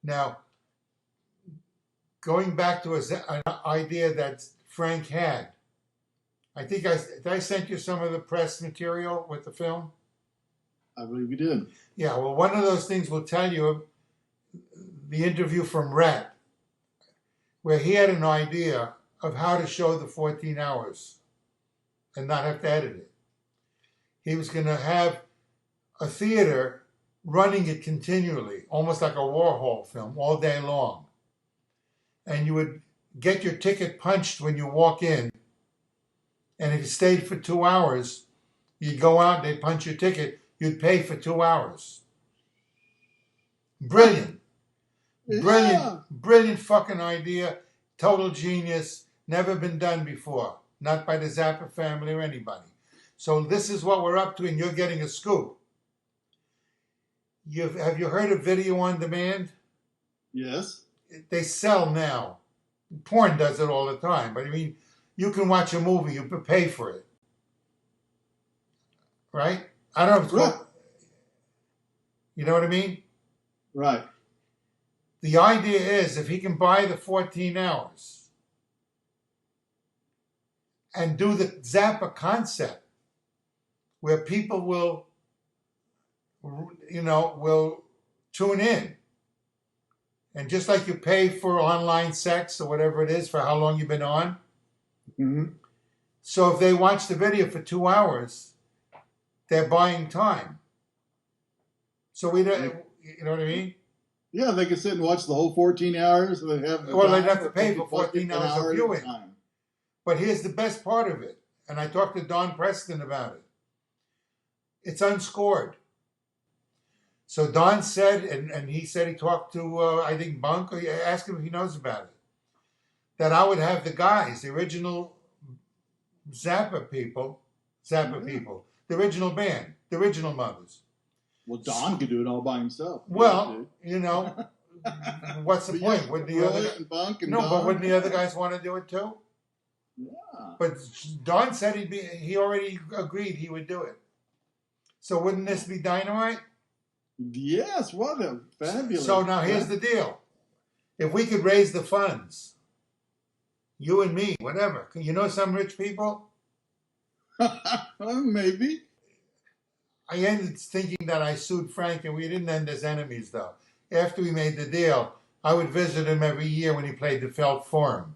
Now, going back to an idea that Frank had, I think I sent you some of the press material with the film. I believe you did. Yeah, well, one of those things will tell you the interview from Rat, where he had an idea of how to show the 14 hours and not have to edit it. He was going to have a theater running it continually, almost like a Warhol film, all day long. And you would get your ticket punched when you walk in. And if you stayed for 2 hours, you'd go out, they'd punch your ticket, you'd pay for 2 hours. Brilliant. Brilliant fucking idea. Total genius. Never been done before. Not by the Zappa family or anybody. So this is what we're up to, and you're getting a scoop. Have you heard of video on demand? Yes. They sell now. Porn does it all the time. But I mean, you can watch a movie, you pay for it. Right? I don't know if it's called. You know what I mean? Right. The idea is if he can buy the 14 hours and do the Zappa concept where people will tune in. And just like you pay for online sex or whatever it is for how long you've been on. Mm-hmm. So if they watch the video for 2 hours, they're buying time. So we don't, you know what I mean? Yeah, they can sit and watch the whole 14 hours. And they'd have to pay for 14 hours of viewing. But here's the best part of it. And I talked to Don Preston about it. It's unscored. So Don said, and he said he talked to, I think, Bunk, or asked him if he knows about it, that I would have the guys, the original Zappa people, the original band, the original Mothers. Well, Don could do it all by himself. Well, what's the point? Wouldn't the other and Bunk and no, Don? But wouldn't the other guys want to do it too? Yeah. But Don said he already agreed he would do it. So wouldn't this be dynamite? Yes, what a fabulous. So now here's the deal. If we could raise the funds, you and me, whatever. You know some rich people? Maybe. I ended thinking that I sued Frank, and we didn't end as enemies, though. After we made the deal, I would visit him every year when he played the Felt Forum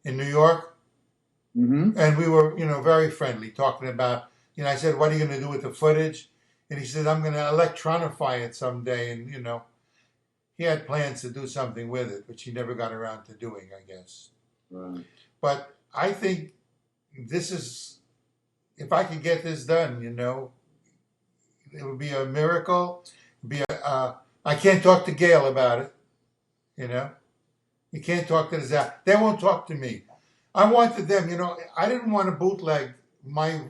in New York. Mm-hmm. And we were, very friendly, talking about, I said, what are you going to do with the footage? And he said, I'm going to electronify it someday. And, he had plans to do something with it, which he never got around to doing, I guess. Right. But I think this is, if I could get this done, it would be a miracle. I can't talk to Gail about it, You can't talk to the Zap. They won't talk to me. I wanted them, I didn't want to bootleg my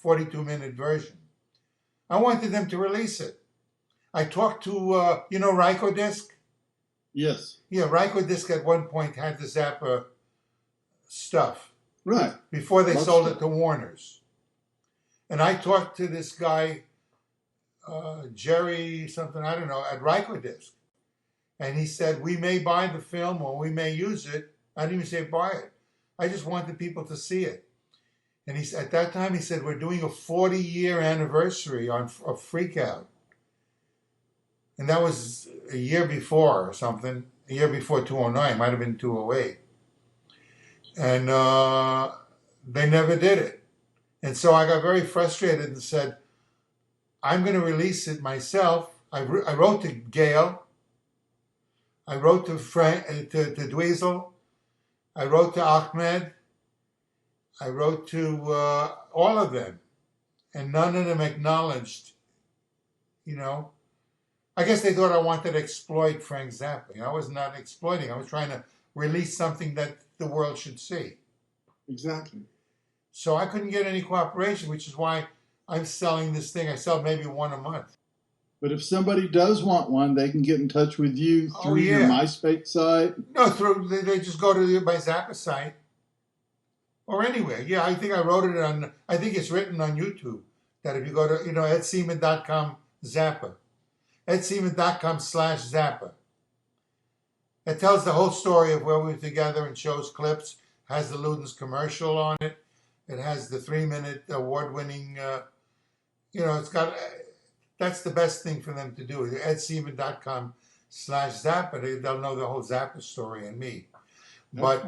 42-minute version. I wanted them to release it. I talked to, Rykodisc? Yes. Yeah, Rykodisc at one point had the Zappa stuff. Right. Before they sold it to Warner's. And I talked to this guy, Jerry something, I don't know, at Rykodisc. And he said, we may buy the film or we may use it. I didn't even say buy it. I just wanted people to see it. And at that time, he said, we're doing a 40-year anniversary of Freak Out. And that was a year before or something. A year before 209. Might have been 208. And they never did it. And so I got very frustrated and said, I'm going to release it myself. I wrote to Gail. I wrote to Frank, to Dweezil. I wrote to Ahmed. I wrote to all of them. And none of them acknowledged, I guess they thought I wanted to exploit Frank Zappa. I was not exploiting. I was trying to release something that the world should see. Exactly. So I couldn't get any cooperation, which is why I'm selling this thing. I sell maybe one a month. But if somebody does want one, they can get in touch with you through your MySpace site? No, they just go to my Zappa site. Or anywhere. Yeah, I think I wrote it on, I think it's written on YouTube. That if you go to, at Seeman.com, Zappa. edseaman.com/Zappa. It tells the whole story of where we were together and shows clips. Has the Ludens commercial on it. It has the 3-minute award-winning. It's got. That's the best thing for them to do. edseaman.com/Zappa. They'll know the whole Zappa story and me. But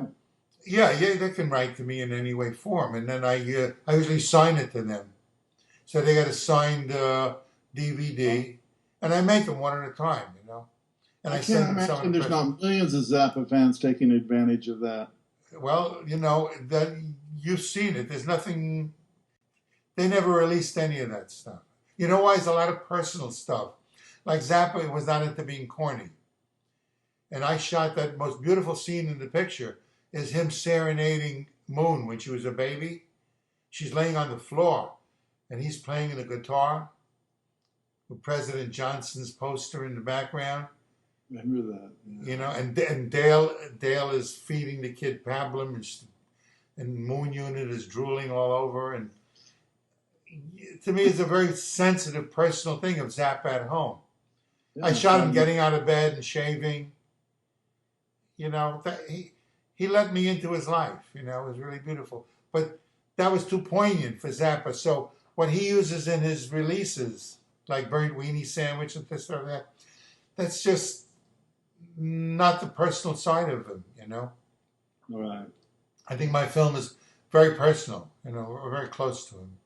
yeah, they can write to me in any way, form, and then I usually sign it to them. So they got a signed DVD, and I make them one at a time, And I can't imagine there's not millions of Zappa fans taking advantage of that. Well, that you've seen it. There's nothing. They never released any of that stuff. You know why? It's a lot of personal stuff. Like Zappa was not into being corny. And I shot that most beautiful scene in the picture is him serenading Moon when she was a baby. She's laying on the floor, and he's playing the guitar with President Johnson's poster in the background. Remember that. Yeah. And Dale is feeding the kid pablum, and Moon Unit is drooling all over. And to me, it's a very sensitive, personal thing of Zappa at home. Yeah, I shot him getting out of bed and shaving. He let me into his life. It was really beautiful. But that was too poignant for Zappa. So what he uses in his releases, like Burnt Weenie Sandwich and this or that, that's just not the personal side of him, Right. I think my film is very personal, we're very close to him.